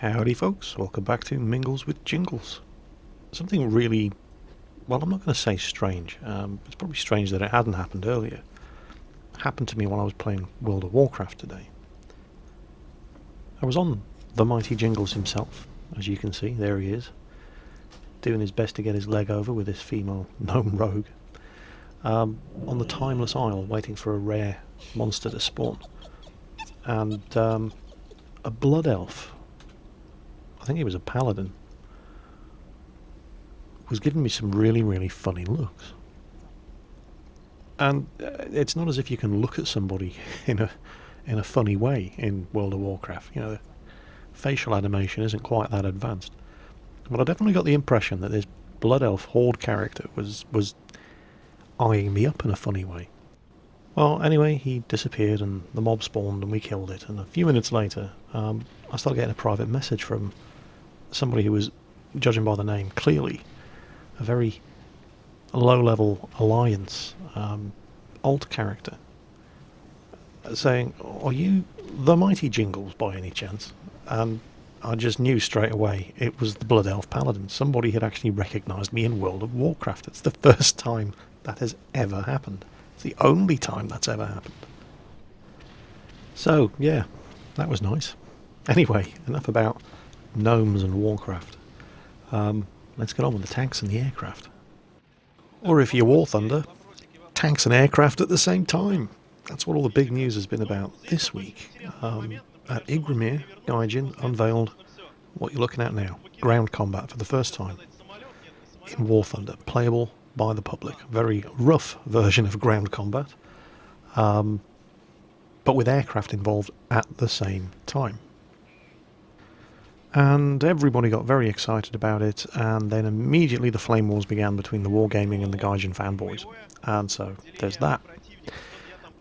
Howdy folks, welcome back to Mingles with Jingles. Something really, well, I'm not going to say strange, it's probably strange that it hadn't happened earlier. It happened to me when I was playing World of Warcraft today. I was on the mighty Jingles himself, as you can see, there he is, doing his best to get his leg over with this female gnome rogue, on the Timeless Isle, waiting for a rare monster to spawn. And a blood elf, I think he was a paladin, was giving me some really funny looks. And it's not as if you can look at somebody in a funny way in World of Warcraft. You know, the facial animation isn't quite that advanced. But I definitely got the impression that this blood elf horde character was eyeing me up in a funny way. Well, anyway, he disappeared and the mob spawned and we killed it. And a few minutes later, I started getting a private message from somebody who was, judging by the name, clearly a very low-level alliance alt character, saying, "Are you the mighty Jingles by any chance?" And I just knew straight away it was the Blood Elf Paladin. Somebody had actually recognised me in World of Warcraft. It's the first time that has ever happened. It's the only time that's ever happened. So, yeah, that was nice. Anyway, enough about gnomes and Warcraft. Let's get on with the tanks and the aircraft. Or if you're War Thunder, tanks and aircraft at the same time. That's what all the big news has been about this week. At Igramir, Gaijin unveiled what you're looking at now. Ground combat for the first time in War Thunder, playable by the public. Very rough version of ground combat, but with aircraft involved at the same time. And everybody got very excited about it, and then immediately the flame wars began between the Wargaming and the Gaijin fanboys. And so there's that.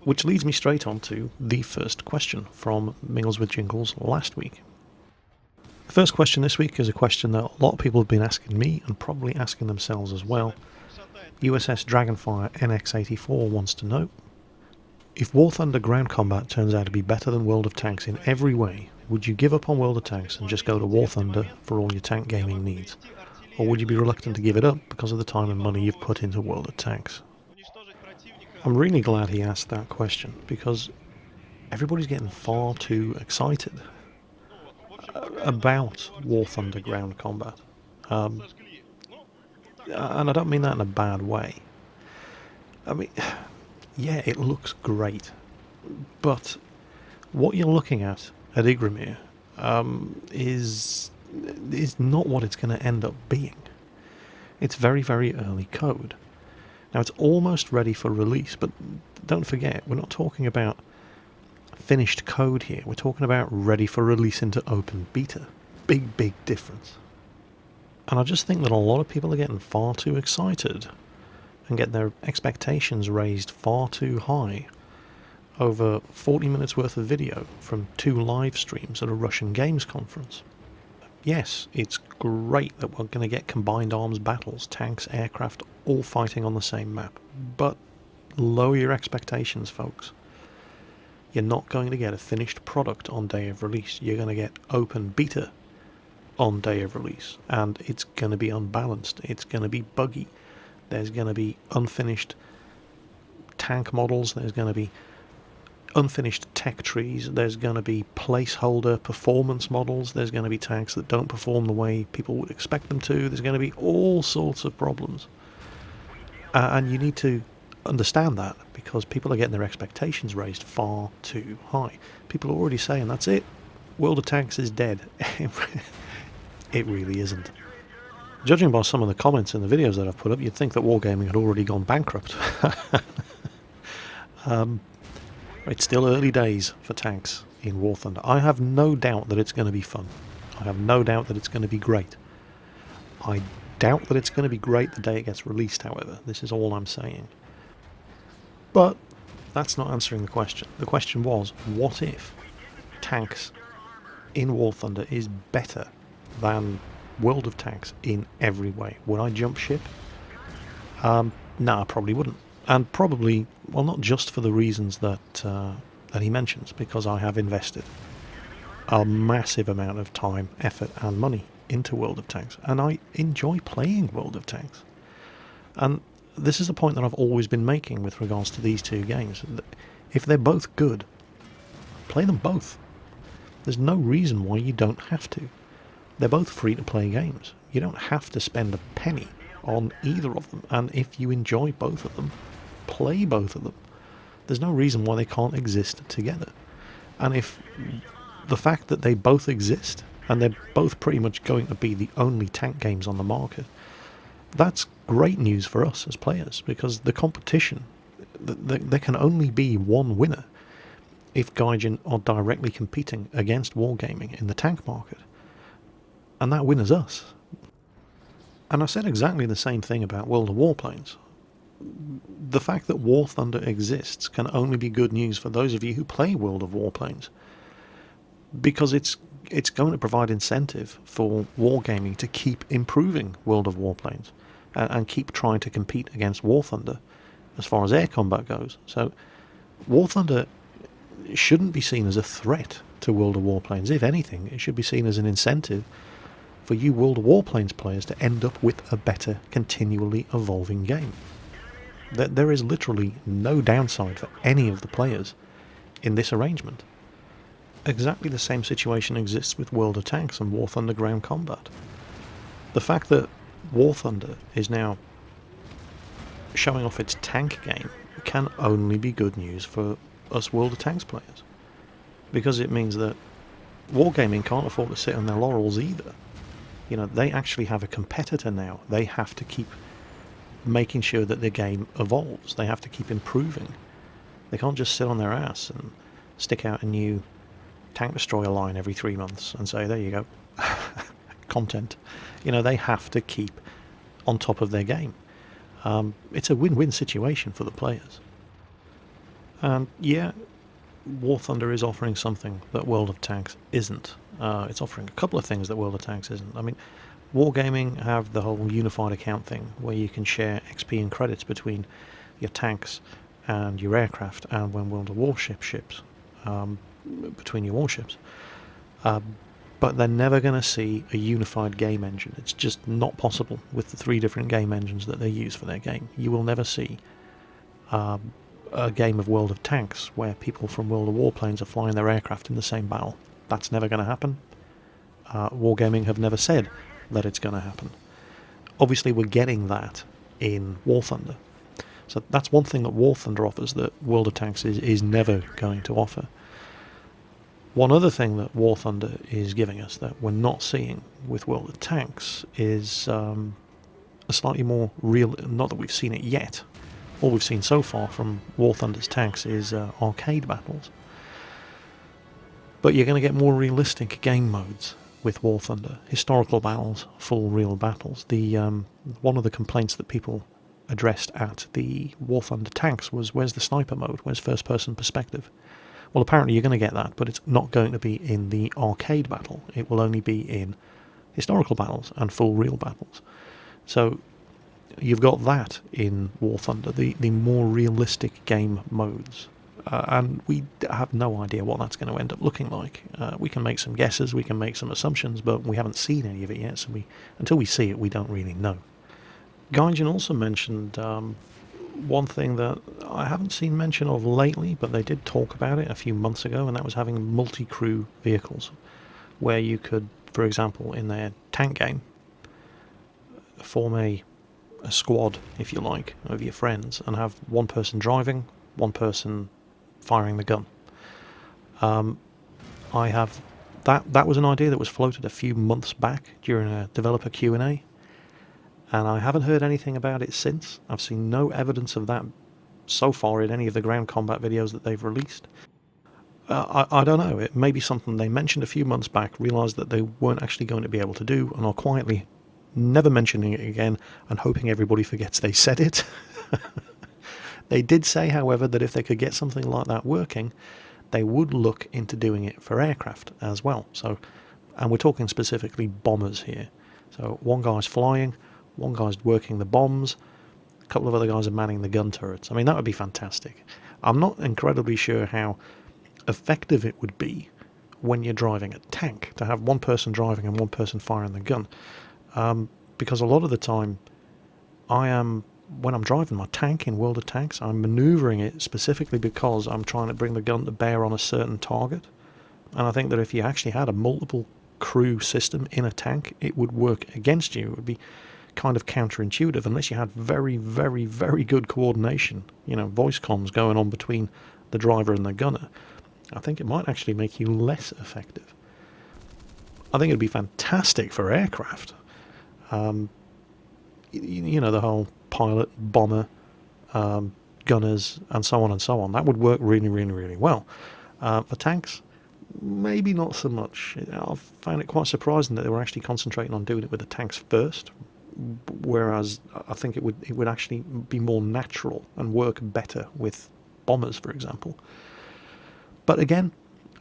Which leads me straight on to the first question from Mingles with Jingles last week. The first question this week is a question that a lot of people have been asking me, and probably asking themselves as well. USS Dragonfire NX-84 wants to know, if War Thunder ground combat turns out to be better than World of Tanks in every way, would you give up on World of Tanks and just go to War Thunder for all your tank gaming needs? Or would you be reluctant to give it up because of the time and money you've put into World of Tanks? I'm really glad he asked that question, because everybody's getting far too excited about War Thunder ground combat. And I don't mean that in a bad way. I mean, yeah, it looks great, but what you're looking at Igramir is not what it's going to end up being. It's very early code. Now it's almost ready for release, but don't forget, we're not talking about finished code here. We're talking about ready for release into open beta. Big difference. And I just think that a lot of people are getting far too excited and get their expectations raised far too high over 40 minutes worth of video from 2 live streams at a Russian games conference. Yes, it's great that we're going to get combined arms battles, tanks, aircraft, all fighting on the same map, but lower your expectations, folks. You're not going to get a finished product on day of release. You're going to get open beta on day of release, and it's going to be unbalanced. It's going to be buggy. There's going to be unfinished tank models. There's going to be unfinished tech trees. There's going to be placeholder performance models. There's going to be tanks that don't perform the way people would expect them to. There's going to be all sorts of problems. And you need to understand that, because people are getting their expectations raised far too high. People are already saying, that's it, World of Tanks is dead. It really isn't. Judging by some of the comments in the videos that I've put up, you'd think that Wargaming had already gone bankrupt. It's still early days for tanks in War Thunder. I have no doubt that it's going to be fun. I have no doubt that it's going to be great. I doubt that it's going to be great the day it gets released, however. This is all I'm saying. But that's not answering the question. The question was, what if tanks in War Thunder is better than World of Tanks in every way? Would I jump ship? No, I probably wouldn't. And probably, well, not just for the reasons that he mentions, because I have invested a massive amount of time, effort and money into World of Tanks, and I enjoy playing World of Tanks. And this is the point that I've always been making with regards to these two games. If they're both good, play them both. There's no reason why you don't have to. They're both free-to-play games. You don't have to spend a penny on either of them, and if you enjoy both of them, play both of them. There's no reason why they can't exist together. And if the fact that they both exist, and they're both pretty much going to be the only tank games on the market, that's great news for us as players, because the competition, there can only be one winner if Gaijin are directly competing against wargaming in the tank market. And that winner's us. And I said exactly the same thing about World of Warplanes. The fact that War Thunder exists can only be good news for those of you who play World of Warplanes, because it's going to provide incentive for wargaming to keep improving World of Warplanes and keep trying to compete against War Thunder as far as air combat goes. So War Thunder shouldn't be seen as a threat to World of Warplanes. If anything, it should be seen as an incentive for you World of Warplanes players to end up with a better, continually evolving game. There is literally no downside for any of the players in this arrangement. Exactly the same situation exists with World of Tanks and War Thunder Ground Combat. The fact that War Thunder is now showing off its tank game can only be good news for us World of Tanks players, because it means that wargaming can't afford to sit on their laurels either. You know, they actually have a competitor now. They have to keep making sure that the game evolves. They have to keep improving. They can't just sit on their ass and stick out a new tank destroyer line every 3 months and say, there you go, content. You know, they have to keep on top of their game. It's a win-win situation for the players. And yeah, War Thunder is offering something that World of Tanks isn't. It's offering a couple of things that World of Tanks isn't. I mean, Wargaming have the whole unified account thing where you can share XP and credits between your tanks and your aircraft, and when World of Warship ships, between your warships. But they're never going to see a unified game engine. It's just not possible with the 3 different game engines that they use for their game. You will never see a game of World of Tanks where people from World of Warplanes are flying their aircraft in the same battle. That's never going to happen. Wargaming have never said that it's going to happen. Obviously we're getting that in War Thunder. So that's one thing that War Thunder offers that World of Tanks is never going to offer. One other thing that War Thunder is giving us that we're not seeing with World of Tanks is a slightly more real, not that we've seen it yet. All we've seen so far from War Thunder's tanks is arcade battles. But you're going to get more realistic game modes with War Thunder. Historical battles, full real battles. One of the complaints that people addressed at the War Thunder tanks was, where's the sniper mode? Where's first person perspective? Well, apparently you're going to get that, but it's not going to be in the arcade battle. It will only be in historical battles and full real battles. So you've got that in War Thunder, the more realistic game modes. And we have no idea what that's going to end up looking like. We can make some guesses, we can make some assumptions, but we haven't seen any of it yet, so until we see it, we don't really know. Gaijin also mentioned one thing that I haven't seen mention of lately, but they did talk about it a few months ago, and that was having multi-crew vehicles, where you could, for example, in their tank game, form a squad, if you like, of your friends, and have one person driving, one person firing the gun. I have that was an idea that was floated a few months back during a developer Q&A, and I haven't heard anything about it since. I've seen no evidence of that so far in any of the ground combat videos that they've released. I don't know, it may be something they mentioned a few months back, realised that they weren't actually going to be able to do, and are quietly never mentioning it again and hoping everybody forgets they said it. They did say, however, that if they could get something like that working, they would look into doing it for aircraft as well. So, and we're talking specifically bombers here. So one guy's flying, one guy's working the bombs, a couple of other guys are manning the gun turrets. I mean, that would be fantastic. I'm not incredibly sure how effective it would be when you're driving a tank, to have one person driving and one person firing the gun. Because a lot of the time, when I'm driving my tank in World of Tanks, I'm manoeuvring it specifically because I'm trying to bring the gun to bear on a certain target. And I think that if you actually had a multiple crew system in a tank, it would work against you. It would be kind of counterintuitive unless you had very, very, very good coordination, voice comms going on between the driver and the gunner. I think it might actually make you less effective. I think it'd be fantastic for aircraft. The whole pilot, bomber, gunners, and so on and so on. That would work really, really, really well. For tanks, maybe not so much. I found it quite surprising that they were actually concentrating on doing it with the tanks first, whereas I think it would actually be more natural and work better with bombers, for example. But again,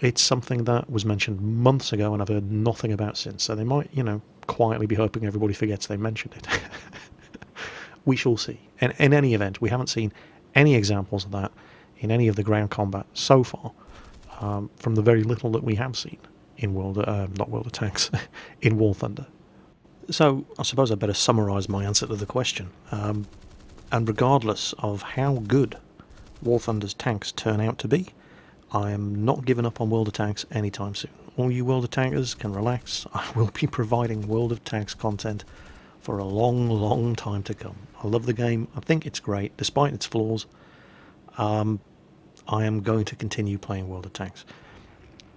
it's something that was mentioned months ago and I've heard nothing about since. So they might, quietly be hoping everybody forgets they mentioned it. We shall see. And in any event, we haven't seen any examples of that in any of the ground combat so far, from the very little that we have seen in not World of Tanks, in War Thunder. So I suppose I better summarise my answer to the question. And regardless of how good War Thunder's tanks turn out to be, I am not giving up on World of Tanks anytime soon. All you World of Tankers can relax. I will be providing World of Tanks content for a long, long time to come. I love the game. I think it's great, despite its flaws. I am going to continue playing World of Tanks.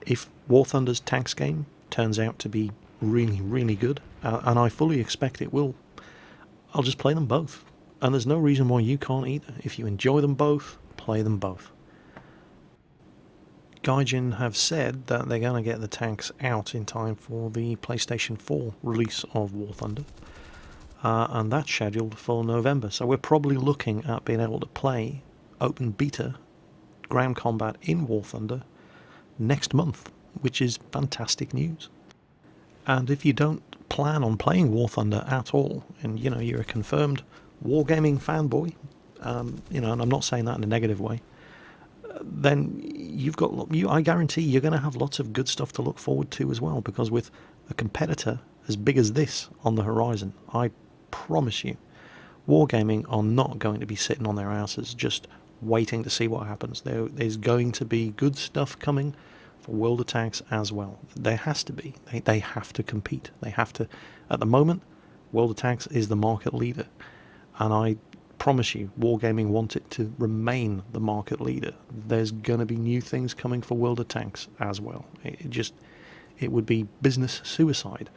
If War Thunder's tanks game turns out to be really, really good, and I fully expect it will, I'll just play them both. And there's no reason why you can't either. If you enjoy them both, play them both. Gaijin have said that they're going to get the tanks out in time for the PlayStation 4 release of War Thunder. And that's scheduled for November. So we're probably looking at being able to play open beta ground combat in War Thunder next month, which is fantastic news. And if you don't plan on playing War Thunder at all, and you're a confirmed wargaming fanboy, and I'm not saying that in a negative way, then I guarantee you're going to have lots of good stuff to look forward to as well, because with a competitor as big as this on the horizon, I promise you, wargaming are not going to be sitting on their asses just waiting to see what happens. There's going to be good stuff coming for World of Tanks as well. There has to be. They have to compete. They have to. At the moment, World of Tanks is the market leader, and I promise you, wargaming want it to remain the market leader. There's going to be new things coming for World of Tanks as well. It would be business suicide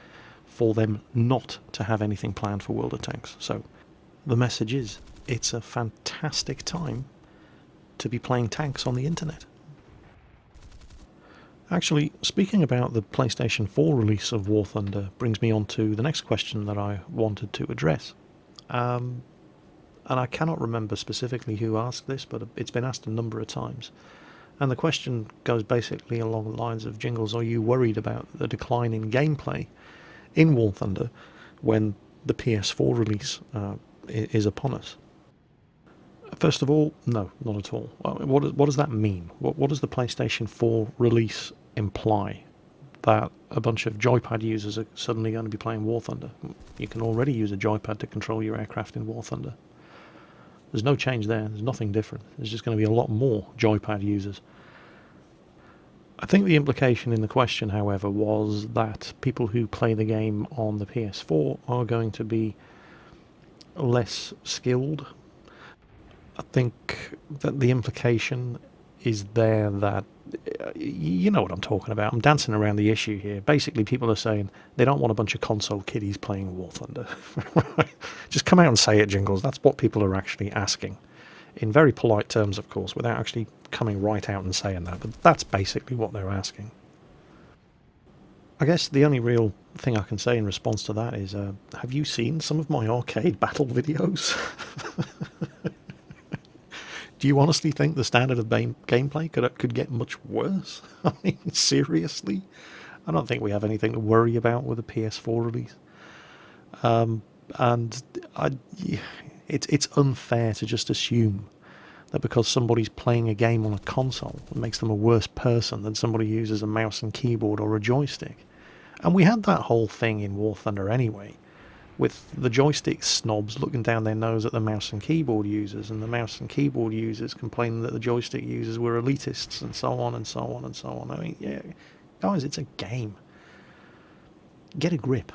for them not to have anything planned for World of Tanks. So the message is, it's a fantastic time to be playing tanks on the internet. Actually, speaking about the PlayStation 4 release of War Thunder brings me on to the next question that I wanted to address. And I cannot remember specifically who asked this, but it's been asked a number of times. And the question goes basically along the lines of, Jingles, are you worried about the decline in gameplay in War Thunder when the PS4 release is upon us? First of all, no, not at all. What does that mean? What does the PlayStation 4 release imply? That a bunch of joypad users are suddenly going to be playing War Thunder? You can already use a joypad to control your aircraft in War Thunder. There's no change there. There's nothing different. There's just going to be a lot more joypad users. I think the implication in the question, however, was that people who play the game on the PS4 are going to be less skilled. I think that the implication is there that, you know what I'm talking about. I'm dancing around the issue here. Basically, people are saying they don't want a bunch of console kiddies playing War Thunder. Just come out and say it, Jingles. That's what people are actually asking. In very polite terms, of course, without actually coming right out and saying that. But that's basically what they're asking. I guess the only real thing I can say in response to that is, have you seen some of my arcade battle videos? Do you honestly think the standard of gameplay could get much worse? I mean, seriously? I don't think we have anything to worry about with the PS4 release. And it's unfair to just assume that because somebody's playing a game on a console, it makes them a worse person than somebody who uses a mouse and keyboard or a joystick. And we had that whole thing in War Thunder anyway, with the joystick snobs looking down their nose at the mouse and keyboard users, and the mouse and keyboard users complaining that the joystick users were elitists, and so on and so on and so on. I mean, yeah, guys, it's a game. Get a grip.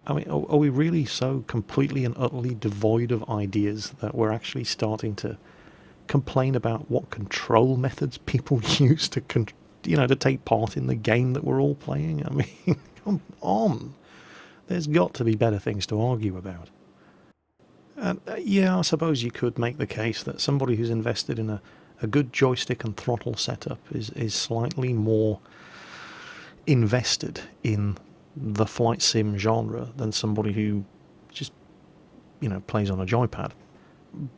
I mean, are we really so completely and utterly devoid of ideas that we're actually starting to complain about what control methods people use to, to take part in the game that we're all playing? I mean, come on. There's got to be better things to argue about. And yeah, I suppose you could make the case that somebody who's invested in a good joystick and throttle setup is slightly more invested in the flight sim genre than somebody who just, plays on a joypad.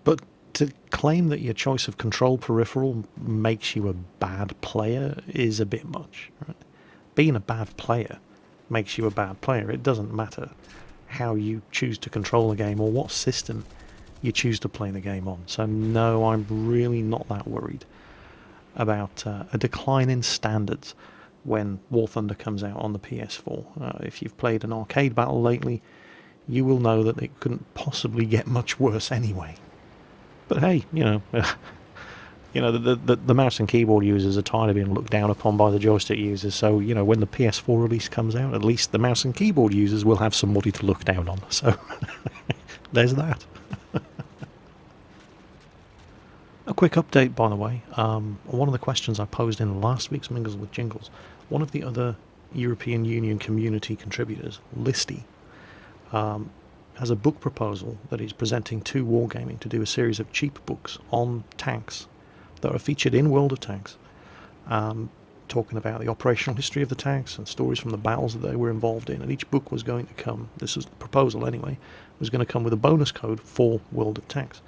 But to claim that your choice of control peripheral makes you a bad player is a bit much. Right? Being a bad player makes you a bad player. It doesn't matter how you choose to control a game or what system you choose to play the game on. So no, I'm really not that worried about a decline in standards when War Thunder comes out on the PS4. If you've played an arcade battle lately, you will know that it couldn't possibly get much worse anyway. But hey, the mouse and keyboard users are tired of being looked down upon by the joystick users, so, when the PS4 release comes out, at least the mouse and keyboard users will have somebody to look down on. So, there's that. A quick update, by the way. One of the questions I posed in last week's Mingles with Jingles, one of the other European Union community contributors, Listy, has a book proposal that he's presenting to Wargaming to do a series of cheap books on tanks that are featured in World of Tanks, talking about the operational history of the tanks and stories from the battles that they were involved in. And each book was going to come, this is the proposal anyway, was going to come with a bonus code for World of Tanks.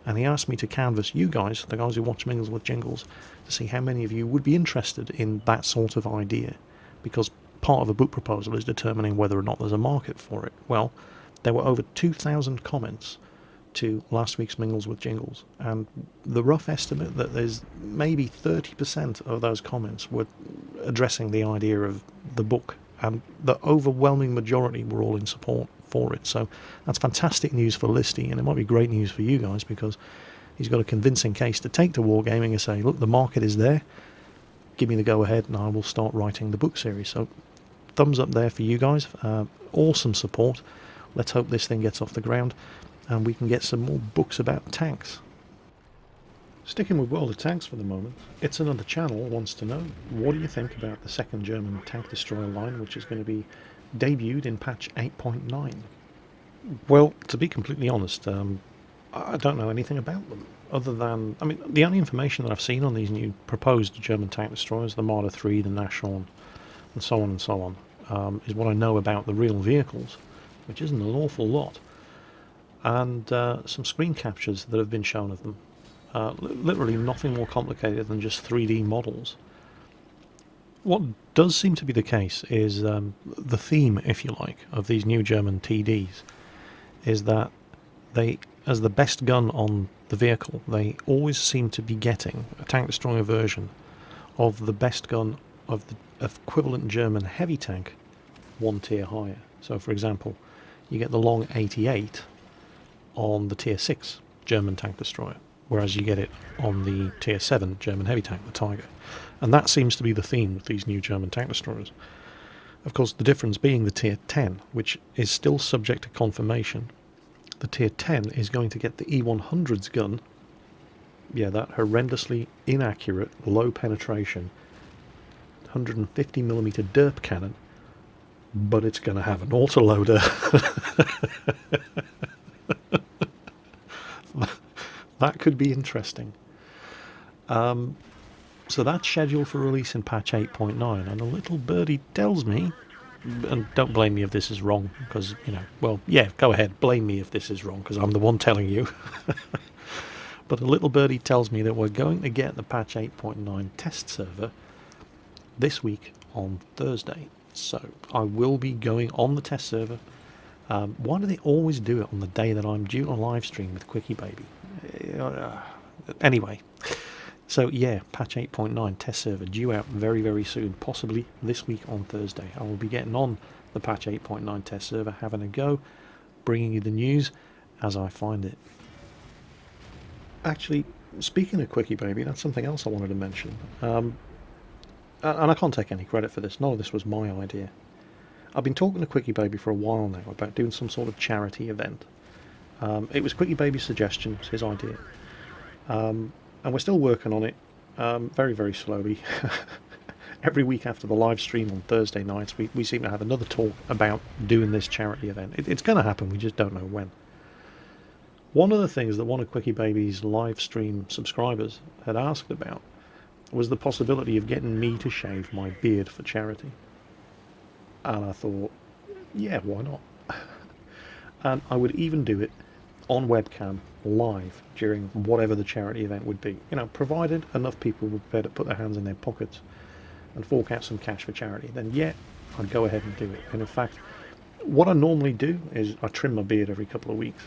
And he asked me to canvass you guys, the guys who watch Mingles with Jingles, to see how many of you would be interested in that sort of idea, because part of a book proposal is determining whether or not there's a market for it. Well, there were over 2,000 comments to last week's Mingles with Jingles, and the rough estimate that there's maybe 30% of those comments were addressing the idea of the book, and the overwhelming majority were all in support for it. So that's fantastic news for Listy, and it might be great news for you guys, because he's got a convincing case to take to Wargaming and say, look, the market is there, give me the go ahead and I will start writing the book series. So thumbs up there for you guys. Awesome support. Let's hope this thing gets off the ground and we can get some more books about tanks. Sticking with World of Tanks for the moment, It's Another Channel wants to know, what do you think about the second German tank destroyer line, which is going to be debuted in patch 8.9? Well, to be completely honest, I don't know anything about them, other than, the only information that I've seen on these new proposed German tank destroyers, the Marder 3, the Nashorn, and so on, is what I know about the real vehicles, which isn't an awful lot, and some screen captures that have been shown of them. Literally nothing more complicated than just 3D models. What does seem to be the case is the theme, if you like, of these new German TDs is that they, as the best gun on the vehicle, they always seem to be getting a tank destroyer version of the best gun of the equivalent German heavy tank one tier higher. So, for example, you get the Long 88 on the tier 6 German tank destroyer, whereas you get it on the tier 7 German heavy tank, the Tiger. And that seems to be the theme with these new German tank destroyers. Of course, the difference being the tier 10, which is still subject to confirmation. The tier 10 is going to get the E100's gun. Yeah, that horrendously inaccurate, low penetration, 150mm derp cannon, but it's going to have an autoloader. That could be interesting. So that's scheduled for release in patch 8.9, and a little birdie tells me, and don't blame me if this is wrong, because, well, yeah, go ahead, blame me if this is wrong, because I'm the one telling you. But a little birdie tells me that we're going to get the patch 8.9 test server this week on Thursday. So I will be going on the test server. Why do they always do it on the day that I'm due to live stream with Quickie Baby? Anyway, so yeah, patch 8.9 test server due out very, very soon, possibly this week on Thursday. I will be getting on the patch 8.9 test server, having a go, bringing you the news as I find it. Actually, speaking of Quickie Baby, that's something else I wanted to mention. And I can't take any credit for this. None of this was my idea. I've been talking to Quickie Baby for a while now about doing some sort of charity event. It was Quickie Baby's suggestion, it was his idea. And we're still working on it, very, very slowly. Every week after the live stream on Thursday nights, we seem to have another talk about doing this charity event. It's going to happen, we just don't know when. One of the things that one of Quickie Baby's live stream subscribers had asked about was the possibility of getting me to shave my beard for charity. And I thought, yeah, why not? And I would even do it on webcam, live, during whatever the charity event would be. You know, provided enough people were prepared to put their hands in their pockets and fork out some cash for charity, then yeah, I'd go ahead and do it. And in fact, what I normally do is I trim my beard every couple of weeks.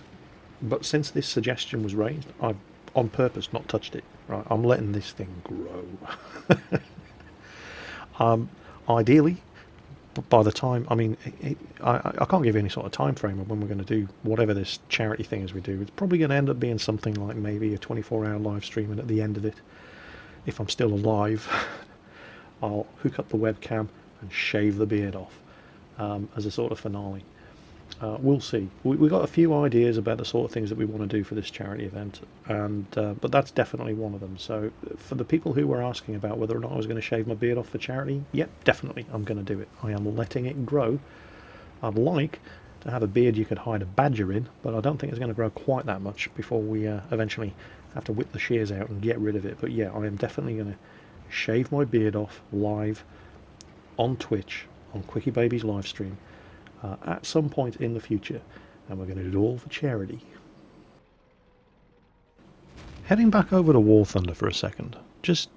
But since this suggestion was raised, I've on purpose not touched it. Right, I'm letting this thing grow. Ideally, by the time, I mean, I can't give you any sort of time frame of when we're going to do whatever this charity thing is we do. It's probably going to end up being something like maybe a 24-hour live stream, and at the end of it, if I'm still alive, I'll hook up the webcam and shave the beard off as a sort of finale. We'll see. We've got a few ideas about the sort of things that we want to do for this charity event, and but that's definitely one of them. So for the people who were asking about whether or not I was going to shave my beard off for charity, yep, definitely I'm going to do it. I am letting it grow. I'd like to have a beard you could hide a badger in, but I don't think it's going to grow quite that much before we eventually have to whip the shears out and get rid of it. But yeah, I am definitely going to shave my beard off live on Twitch, on Quickie Baby's live stream, at some point in the future, and we're going to do it all for charity. Heading back over to War Thunder for a second, just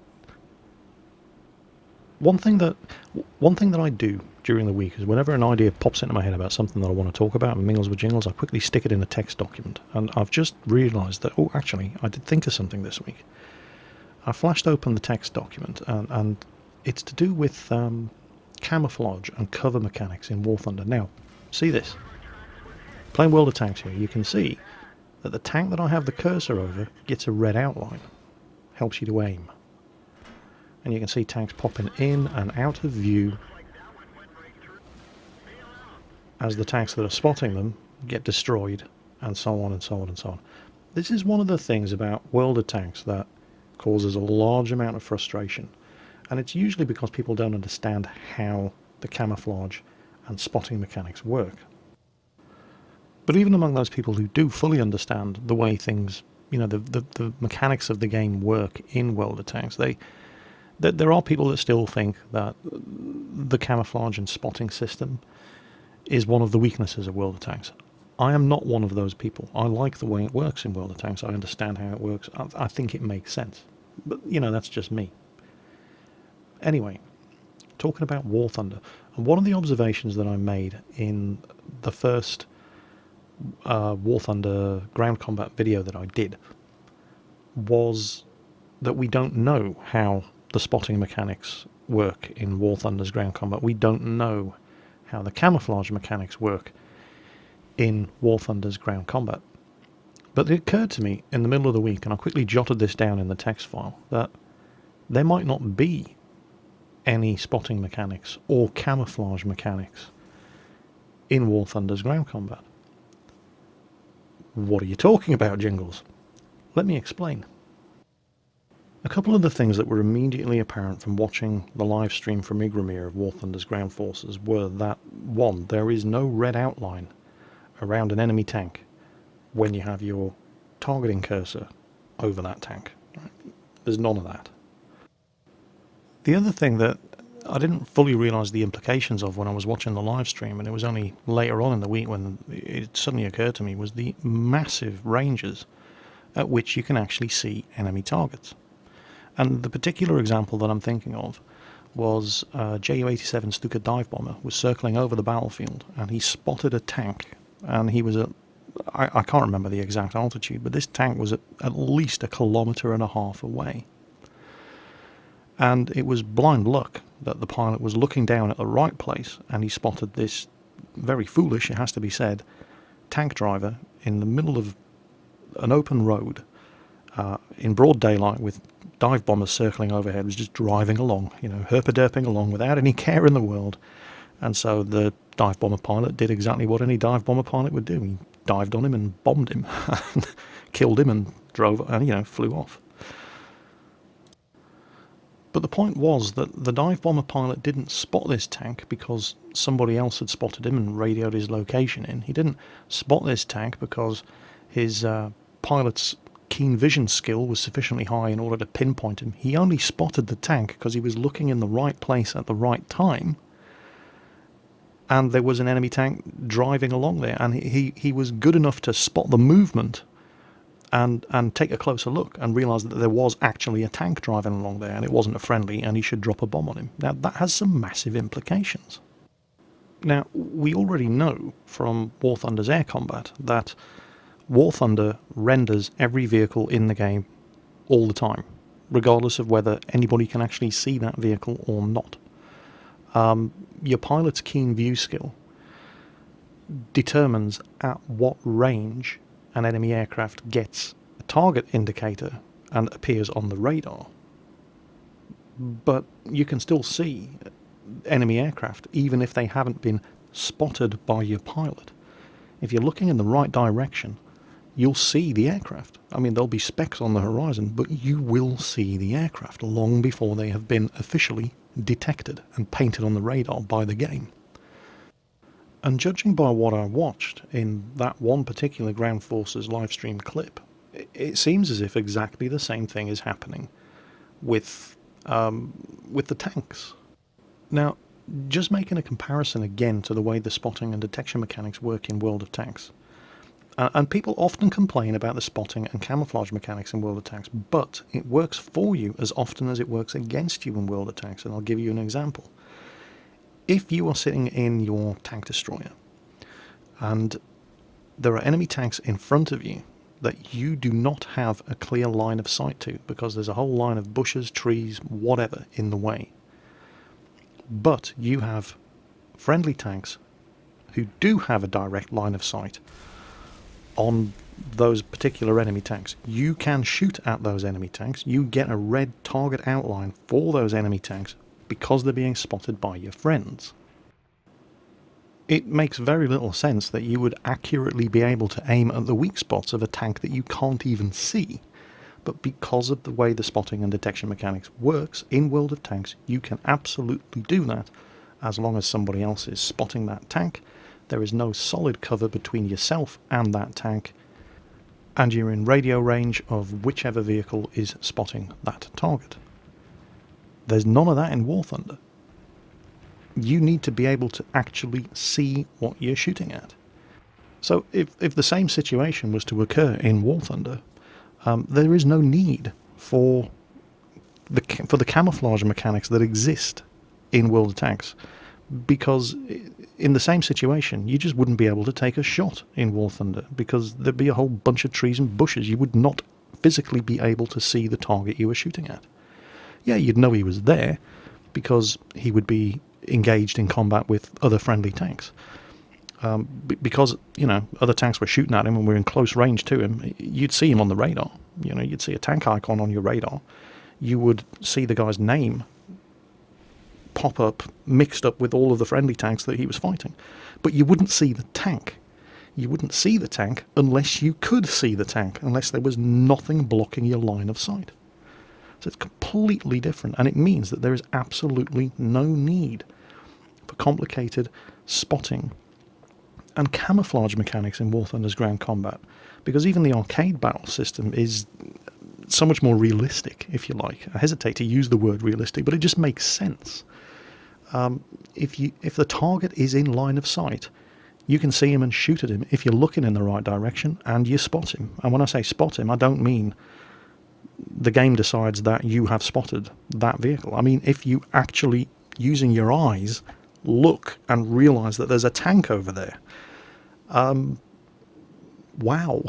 one thing that I do during the week is whenever an idea pops into my head about something that I want to talk about, and Mingles with Jingles, I quickly stick it in a text document. And I've just realised that, oh, actually, I did think of something this week. I flashed open the text document, and it's to do with camouflage and cover mechanics in War Thunder. Now, see this. Playing World of Tanks here, you can see that the tank that I have the cursor over gets a red outline. Helps you to aim. And you can see tanks popping in and out of view as the tanks that are spotting them get destroyed, and so on and so on and so on. This is one of the things about World of Tanks that causes a large amount of frustration. And it's usually because people don't understand how the camouflage and spotting mechanics work. But even among those people who do fully understand the way things, you know, the mechanics of the game work in World of Tanks, there are people that still think that the camouflage and spotting system is one of the weaknesses of World of Tanks. I am not one of those people. I like the way it works in World of Tanks. I understand how it works. I think it makes sense. But, you know, that's just me. Anyway, talking about War Thunder, and one of the observations that I made in the first War Thunder ground combat video that I did was that we don't know how the spotting mechanics work in War Thunder's ground combat. We don't know how the camouflage mechanics work in War Thunder's ground combat. But it occurred to me in the middle of the week, and I quickly jotted this down in the text file, that there might not be any spotting mechanics or camouflage mechanics in War Thunder's ground combat. What are you talking about, Jingles? Let me explain. A couple of the things that were immediately apparent from watching the live stream from Igramir of War Thunder's ground forces were that, one, there is no red outline around an enemy tank when you have your targeting cursor over that tank. There's none of that. The other thing that I didn't fully realise the implications of when I was watching the live stream, and it was only later on in the week when it suddenly occurred to me, was the massive ranges at which you can actually see enemy targets. And the particular example that I'm thinking of was Ju-87 Stuka dive bomber was circling over the battlefield, and he spotted a tank, and he was at I can't remember the exact altitude, but this tank was at least 1.5 kilometers away. And it was blind luck that the pilot was looking down at the right place and he spotted this very foolish, it has to be said, tank driver in the middle of an open road in broad daylight with dive bombers circling overhead, was just driving along, herpa-derping along without any care in the world. And so the dive bomber pilot did exactly what any dive bomber pilot would do. He dived on him and bombed him, and killed him and drove, and flew off. But the point was that the dive bomber pilot didn't spot this tank because somebody else had spotted him and radioed his location in. He didn't spot this tank because his pilot's keen vision skill was sufficiently high in order to pinpoint him. He only spotted the tank because he was looking in the right place at the right time, and there was an enemy tank driving along there, and he was good enough to spot the movement and take a closer look and realise that there was actually a tank driving along there and it wasn't a friendly and he should drop a bomb on him. Now that has some massive implications. Now we already know from War Thunder's air combat that War Thunder renders every vehicle in the game all the time, regardless of whether anybody can actually see that vehicle or not. Your pilot's keen view skill determines at what range an enemy aircraft gets a target indicator and appears on the radar. But you can still see enemy aircraft even if they haven't been spotted by your pilot. If you're looking in the right direction, you'll see the aircraft. I mean, there'll be specks on the horizon, but you will see the aircraft long before they have been officially detected and painted on the radar by the game. And judging by what I watched in that one particular Ground Forces livestream clip, it seems as if exactly the same thing is happening with the tanks. Now, just making a comparison again to the way the spotting and detection mechanics work in World of Tanks. And people often complain about the spotting and camouflage mechanics in World of Tanks, but it works for you as often as it works against you in World of Tanks, and I'll give you an example. If you are sitting in your tank destroyer, and there are enemy tanks in front of you that you do not have a clear line of sight to, because there's a whole line of bushes, trees, whatever in the way, but you have friendly tanks who do have a direct line of sight on those particular enemy tanks, you can shoot at those enemy tanks. You get a red target outline for those enemy tanks because they're being spotted by your friends. It makes very little sense that you would accurately be able to aim at the weak spots of a tank that you can't even see, but because of the way the spotting and detection mechanics works in World of Tanks, you can absolutely do that as long as somebody else is spotting that tank. There is no solid cover between yourself and that tank, and you're in radio range of whichever vehicle is spotting that target. There's none of that in War Thunder. You need to be able to actually see what you're shooting at. So if the same situation was to occur in War Thunder, there is no need for the camouflage mechanics that exist in World of Tanks, because in the same situation you just wouldn't be able to take a shot in War Thunder because there'd be a whole bunch of trees and bushes. You would not physically be able to see the target you were shooting at. Yeah, you'd know he was there because he would be engaged in combat with other friendly tanks. Because, other tanks were shooting at him and we're in close range to him, you'd see him on the radar. You'd see a tank icon on your radar. You would see the guy's name pop up mixed up with all of the friendly tanks that he was fighting. But you wouldn't see the tank. You wouldn't see the tank unless you could see the tank, unless there was nothing blocking your line of sight. So it's completely different, and it means that there is absolutely no need for complicated spotting and camouflage mechanics in War Thunder's ground combat, because even the arcade battle system is so much more realistic, if you like. I hesitate to use the word realistic, but it just makes sense. If the target is in line of sight, you can see him and shoot at him if you're looking in the right direction and you spot him. And when I say spot him, I don't mean the game decides that you have spotted that vehicle. I mean, if you actually, using your eyes, look and realise that there's a tank over there. wow.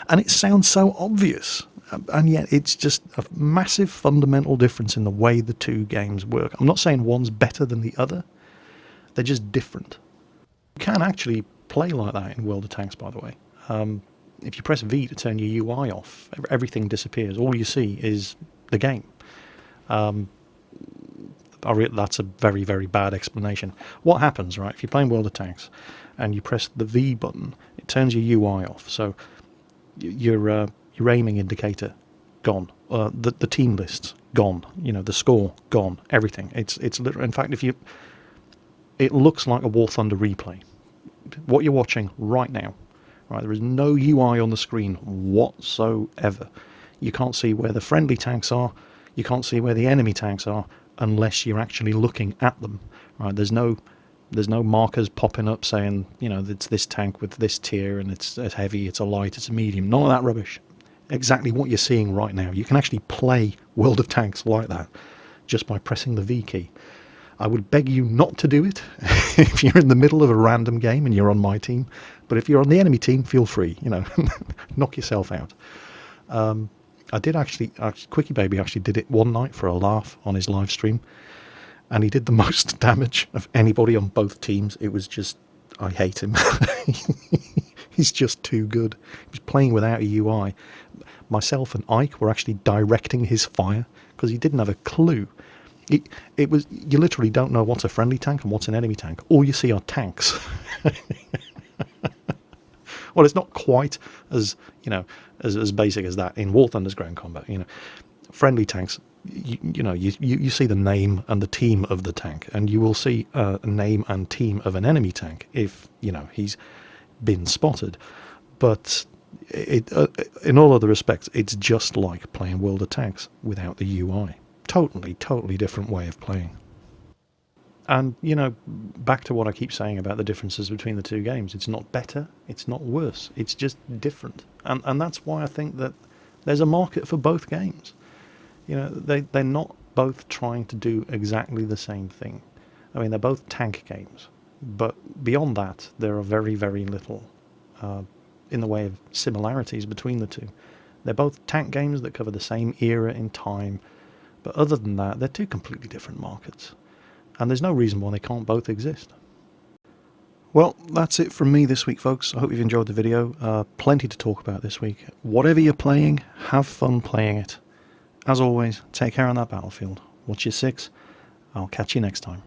And it sounds so obvious, and yet it's just a massive fundamental difference in the way the two games work. I'm not saying one's better than the other, they're just different. You can actually play like that in World of Tanks, by the way. If you press V to turn your UI off, everything disappears. All you see is the game. That's a very, very bad explanation. What happens, right, if you're playing World of Tanks and you press the V button, it turns your UI off. So your aiming indicator, gone. The team lists, gone. You know, the score, gone. Everything. It's literally, in fact, it looks like a War Thunder replay. What you're watching right now, right, there is no UI on the screen whatsoever. You can't see where the friendly tanks are. You can't see where the enemy tanks are unless you're actually looking at them. Right? There's no markers popping up saying, you know, it's this tank with this tier and it's a heavy, it's a light, it's a medium. None of that rubbish. Exactly what you're seeing right now. You can actually play World of Tanks like that just by pressing the V key. I would beg you not to do it if you're in the middle of a random game and you're on my team. But if you're on the enemy team, feel free. You know, knock yourself out. I did actually, Quickie Baby actually did it one night for a laugh on his live stream, and he did the most damage of anybody on both teams. It was just, I hate him. He's just too good. He was playing without a UI. Myself and Ike were actually directing his fire because he didn't have a clue. It was, you literally don't know what's a friendly tank and what's an enemy tank. All you see are tanks. Well, it's not quite as, you know, as basic as that in War Thunder's ground combat. You know, friendly tanks, you see the name and the team of the tank, and you will see a name and team of an enemy tank if, you know, he's been spotted. But in all other respects, it's just like playing World of Tanks without the UI. Totally different way of playing. And, you know, back to what I keep saying about the differences between the two games. It's not better, it's not worse, it's just different. And that's why I think that there's a market for both games. You know, they're not both trying to do exactly the same thing. I mean, they're both tank games. But beyond that, there are very, very little in the way of similarities between the two. They're both tank games that cover the same era in time. But other than that, they're two completely different markets. And there's no reason why they can't both exist. Well, that's it from me this week, folks. I hope you've enjoyed the video. Plenty to talk about this week. Whatever you're playing, have fun playing it. As always, take care on that battlefield. Watch your six. I'll catch you next time.